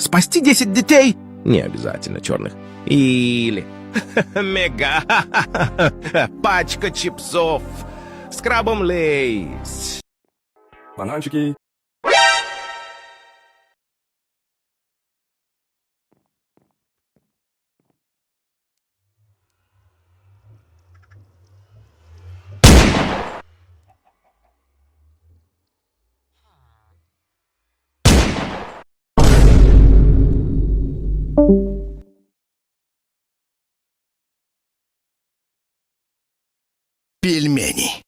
Спасти 10 детей? Не обязательно черных. Или... Мега! Пачка чипсов с крабом Лейс. Бананчики. Пельмени.